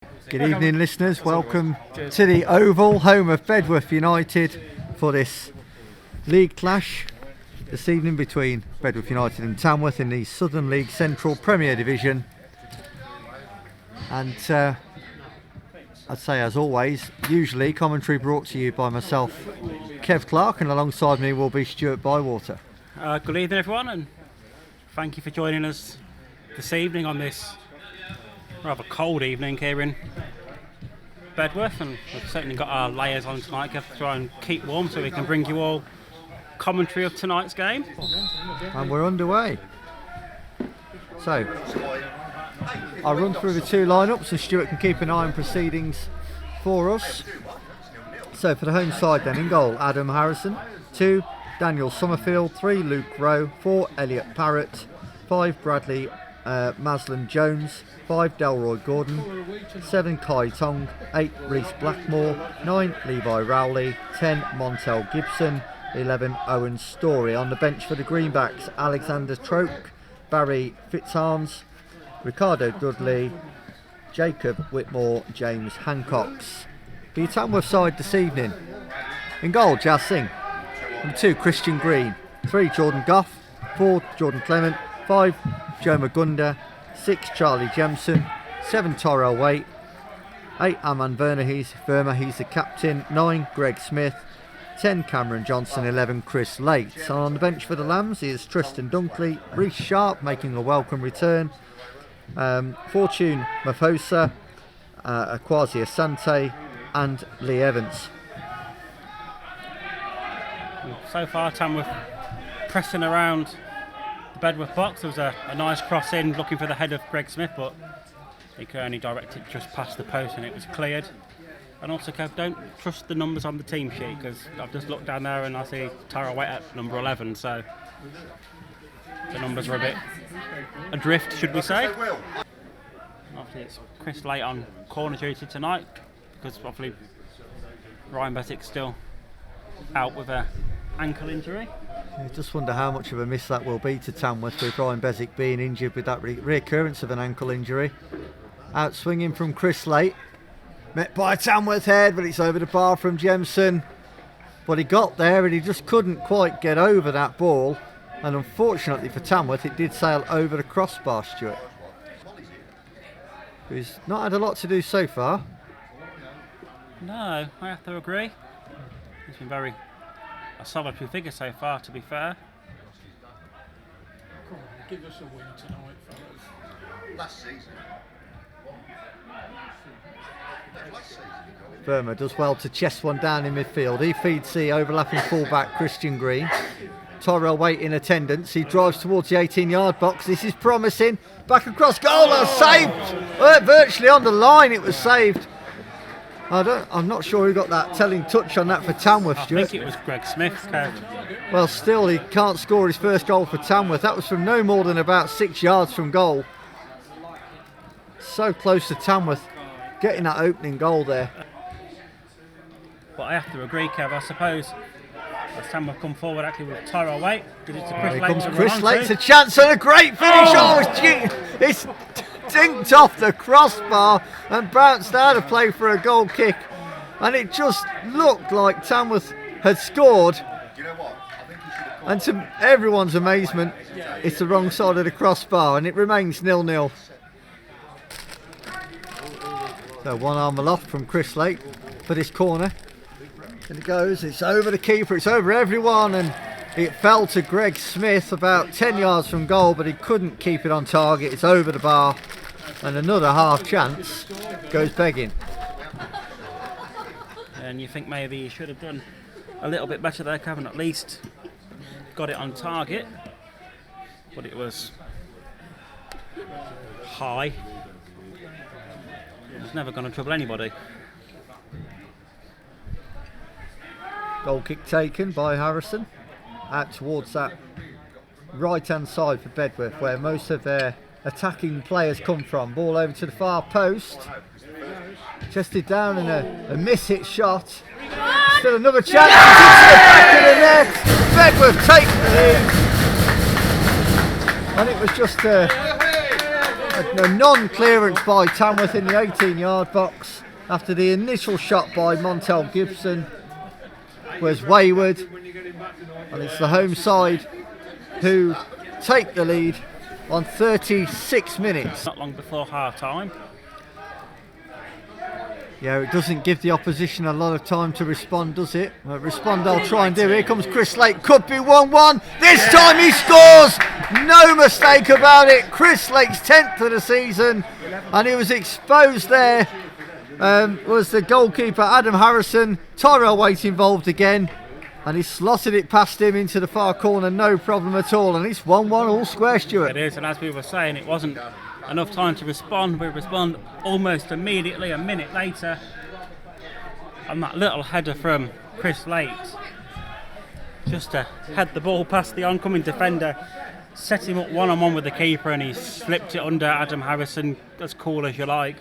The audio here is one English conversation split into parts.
Good evening, listeners. Welcome to the Oval, home of Bedworth United, for this league clash this evening between Bedworth United and Tamworth in the Southern League Central Premier Division. And I'd say, as always, usually commentary brought to you by myself, Kev Clark, and alongside me will be Stuart Bywater. Good evening, everyone, and thank you for joining us this evening on this rather cold evening here in Bedworth, and we've certainly got our layers on tonight to try and keep warm so we can bring you all commentary of tonight's game. And we're underway. So, I'll run through the two lineups and Stuart can keep an eye on proceedings for us. So for the home side then, in goal, Adam Harrison. 2, Daniel Summerfield. 3, Luke Rowe. 4, Elliot Parrott. 5, Bradley Maslin Jones. 5, Delroy Gordon. 7, Kai Tong. 8, Reese Blackmore. 9, Levi Rowley. 10, Montel Gibson. 11, Owen Story. On the bench for the Greenbacks, Alexander Troke, Barry Fitzarms, Ricardo Dudley, Jacob Whitmore, James Hancocks. For your Tamworth side this evening, in goal, Jazz Singh. Number 2, Christian Green. 3, Jordan Goff. 4, Jordan Clement. 5, Joe Magunda. 6, Charlie Jemson. 7, Tyrell Waite. 8, Aman Verma, he's the captain. 9, Greg Smith. 10, Cameron Johnson. 11, Chris Late. So on the bench for the Lambs is Tristan Dunkley, Reece Sharp making a welcome return, Fortune Mafosa, Akwasi Asante and Lee Evans. So far, Tamworth pressing around the Bedworth box. There was a nice cross in looking for the head of Greg Smith, but he could only direct it just past the post and it was cleared. And also, Kev, don't trust the numbers on the team sheet, because I've just looked down there and I see Tara White at number 11, so the numbers are a bit adrift, should we say. Obviously, it's Chris Late on corner duty tonight, because obviously Ryan Beswick's still out with an ankle injury. I just wonder how much of a miss that will be to Tamworth, with Ryan Beswick being injured with that reoccurrence of an ankle injury. Out swinging from Chris Late. Met by a Tamworth head, but it's over the bar from Jemson. But he got there and he just couldn't quite get over that ball. And unfortunately for Tamworth, it did sail over the crossbar, Stuart. He's not had a lot to do so far. No, I have to agree. He's been a solitary figure so far, to be fair. Come on, give us a win tonight, fellas. Last season. Verma does well to chest one down in midfield. He feeds the overlapping fullback Christian Green. Tyrell Waite in attendance. He drives towards the 18-yard box. This is promising. Back across goal. That's saved. Virtually on the line it was saved. I'm not sure who got that telling touch on that for Tamworth, Stuart. I think it was Greg Smith, Kev. Well, still, he can't score his first goal for Tamworth. That was from no more than about 6 yards from goal. So close to Tamworth getting that opening goal there. But I have to agree, Kev. I suppose as Tamworth come forward actually with Tyrell Waite, because it's a Chris Here Late. comes Chris Late's a chance and a great finish. It's dinked off the crossbar and bounced out of play for a goal kick. And it just looked like Tamworth had scored. And to everyone's amazement, it's the wrong side of the crossbar and it remains 0-0. So one arm aloft from Chris Late for this corner. And it goes, it's over the keeper, it's over everyone, and it fell to Greg Smith about 10 yards from goal, but he couldn't keep it on target. It's over the bar, and another half chance goes begging. And you think maybe you should have done a little bit better there, Kevin, at least got it on target, but it was high. It was never going to trouble anybody. Goal kick taken by Harrison out towards that right hand side for Bedworth, where most of their attacking players come from. Ball over to the far post, chested down and a miss-hit shot. Still another chance, into the back of the net. Bedworth take the lead, and it was just a a non-clearance by Tamworth in the 18-yard box after the initial shot by Montel Gibson was wayward, and it's the home side who take the lead on 36 minutes. Not long before half time. Yeah, it doesn't give the opposition a lot of time to respond, does it? Respond they'll try and do. Here comes Chris Lake, could be 1-1. This time he scores! No mistake about it. Chris Lake's 10th of the season, and he was exposed there. Was the goalkeeper Adam Harrison. Tyrell Waite involved again, and he slotted it past him into the far corner, no problem at all. And it's 1-1 all square, Stuart. It is, and as we were saying, it wasn't enough time to respond. We respond almost immediately, a minute later, and that little header from Chris Lake, just to head the ball past the oncoming defender, set him up one-on-one with the keeper, and he slipped it under Adam Harrison, as cool as you like.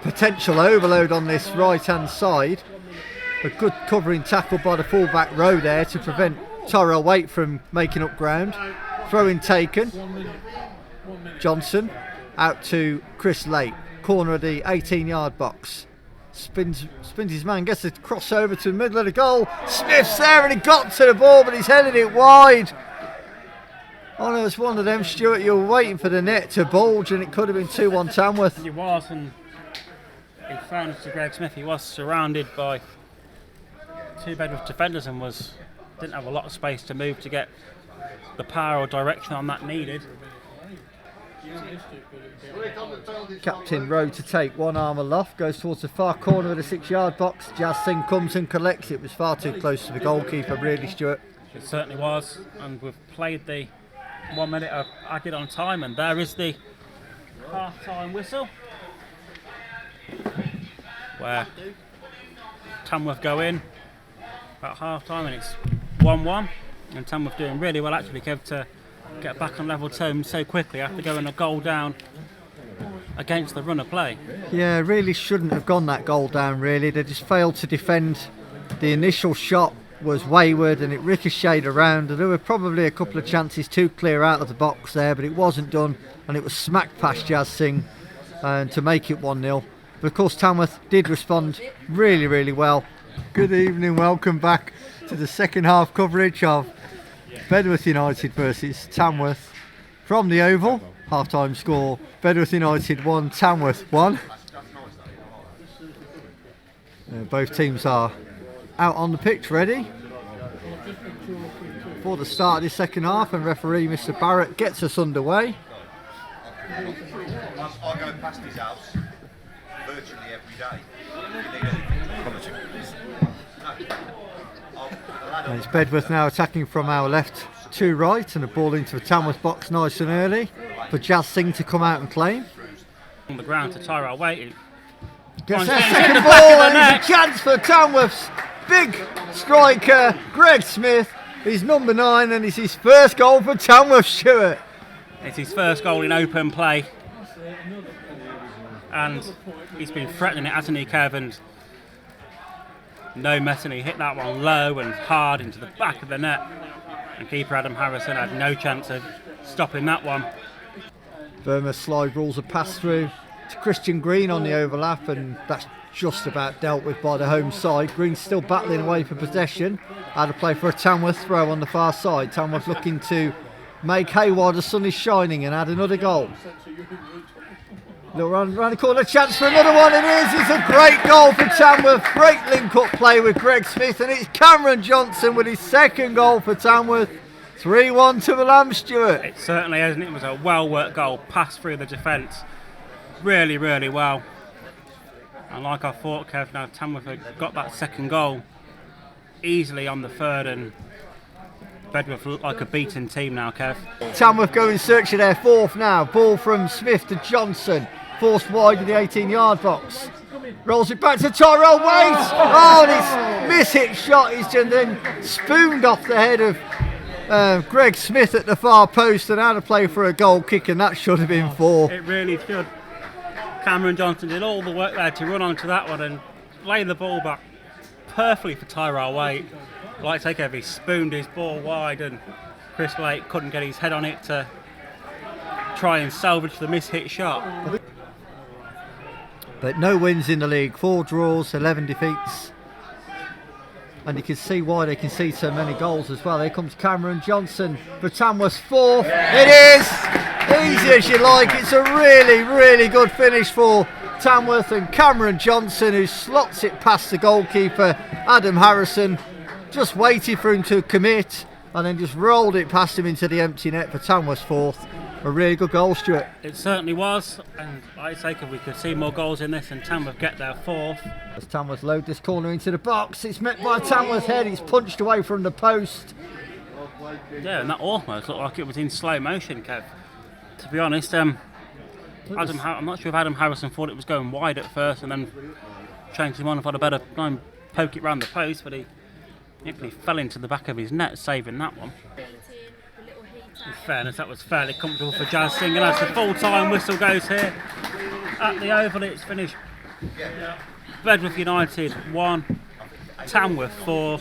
Potential overload on this right-hand side. A good covering tackle by the full-back row there to prevent Tyrell Waite from making up ground. Throw-in taken. Johnson out to Chris Lake, corner of the 18-yard box. Spins his man, gets a crossover to the middle of the goal. Smith's there and he got to the ball, but he's headed it wide. Oh no, it's one of them, Stuart. You were waiting for the net to bulge, and it could have been 2-1 Tamworth. He was, and in fairness to Greg Smith, he was surrounded by two Bedworth defenders and didn't have a lot of space to move to get the power or direction on that needed. Captain Rowe to take one arm aloft, goes towards the far corner of the 6-yard box. Jazz Singh comes and collects it. Was far too close to the goalkeeper, really, Stuart. It certainly was, and we've played the 1 minute of added on time, and there is the half-time whistle, where Tamworth go in at half-time, and it's 1-1, and Tamworth doing really well actually, Kev, to get back on level terms so quickly after going a goal down against the run of play. Yeah, really shouldn't have gone that goal down, really. They just failed to defend. The initial shot was wayward and it ricocheted around, and there were probably a couple of chances to clear out of the box there, but it wasn't done, and it was smacked past Jazz Singh to make it 1-0. But of course Tamworth did respond really, really well. Good evening, welcome back to the second half coverage of Bedworth United versus Tamworth from the Oval. Half-time score, Bedworth United 1, Tamworth 1. Both teams are out on the pitch ready for the start of the second half, and referee Mr. Barrett gets us underway. I go past his house virtually every day. And it's Bedworth now attacking from our left to right, and a ball into the Tamworth box nice and early for Jazz Singh to come out and claim. On the ground to Tyrell Waite. Gets their second ball, and it's a chance for Tamworth's big striker Greg Smith. He's number 9, and it's his first goal for Tamworth, Stuart. It's his first goal in open play, and he's been threatening it, hasn't he, Kev? And no messing, he hit that one low and hard into the back of the net, and keeper Adam Harrison had no chance of stopping that one. Verma slide rules a pass through to Christian Green on the overlap, and that's just about dealt with by the home side. Green's still battling away for possession. Out of play for a Tamworth throw on the far side. Tamworth looking to make hay while the sun is shining and add another goal. Little run round the corner, chance for another one. It is. It's a great goal for Tamworth. Great link-up play with Greg Smith, and it's Cameron Johnson with his second goal for Tamworth. 3-1 to the Lamb, Stuart. It certainly isn't. It was a well-worked goal, passed through the defence really, really well. And like I thought, Kev, now Tamworth had got that second goal easily on the third, and Bedworth look like a beaten team now, Kev. Tamworth go in search of their fourth now. Ball from Smith to Johnson. Forced wide of the 18-yard box. Rolls it back to Tyrell Waite. Oh, and his miss-hit shot is then spooned off the head of Greg Smith at the far post, and out of play for a goal kick, and that should have been 4. It really should. Cameron Johnson did all the work there to run onto that one and lay the ball back perfectly for Tyrell Waite. Like take over, he spooned his ball wide, and Chris Lake couldn't get his head on it to try and salvage the mishit shot. But no wins in the league, 4 draws, 11 defeats. And you can see why they can see so many goals as well. Here comes Cameron Johnson for Tamworth's 4th. It is! Easy as you like. It's a really, really good finish for Tamworth, and Cameron Johnson, who slots it past the goalkeeper, Adam Harrison, just waited for him to commit and then just rolled it past him into the empty net for Tamworth's 4th. A really good goal, Stuart. It certainly was, and I'd say if we could see more goals in this and Tamworth get their 4th. As Tamworth load this corner into the box, it's met by Tamworth's head, it's punched away from the post. Yeah, and that almost looked like it was in slow motion, Kev. To be honest, I'm not sure if Adam Harrison thought it was going wide at first and then changed him on and thought I'd better try and poke it round the post, but he fell into the back of his net, saving that one. In fairness, that was fairly comfortable for Jazz Singh, and as the full-time whistle goes here at the Oval, it's finished. Bedworth United 1, Tamworth 4.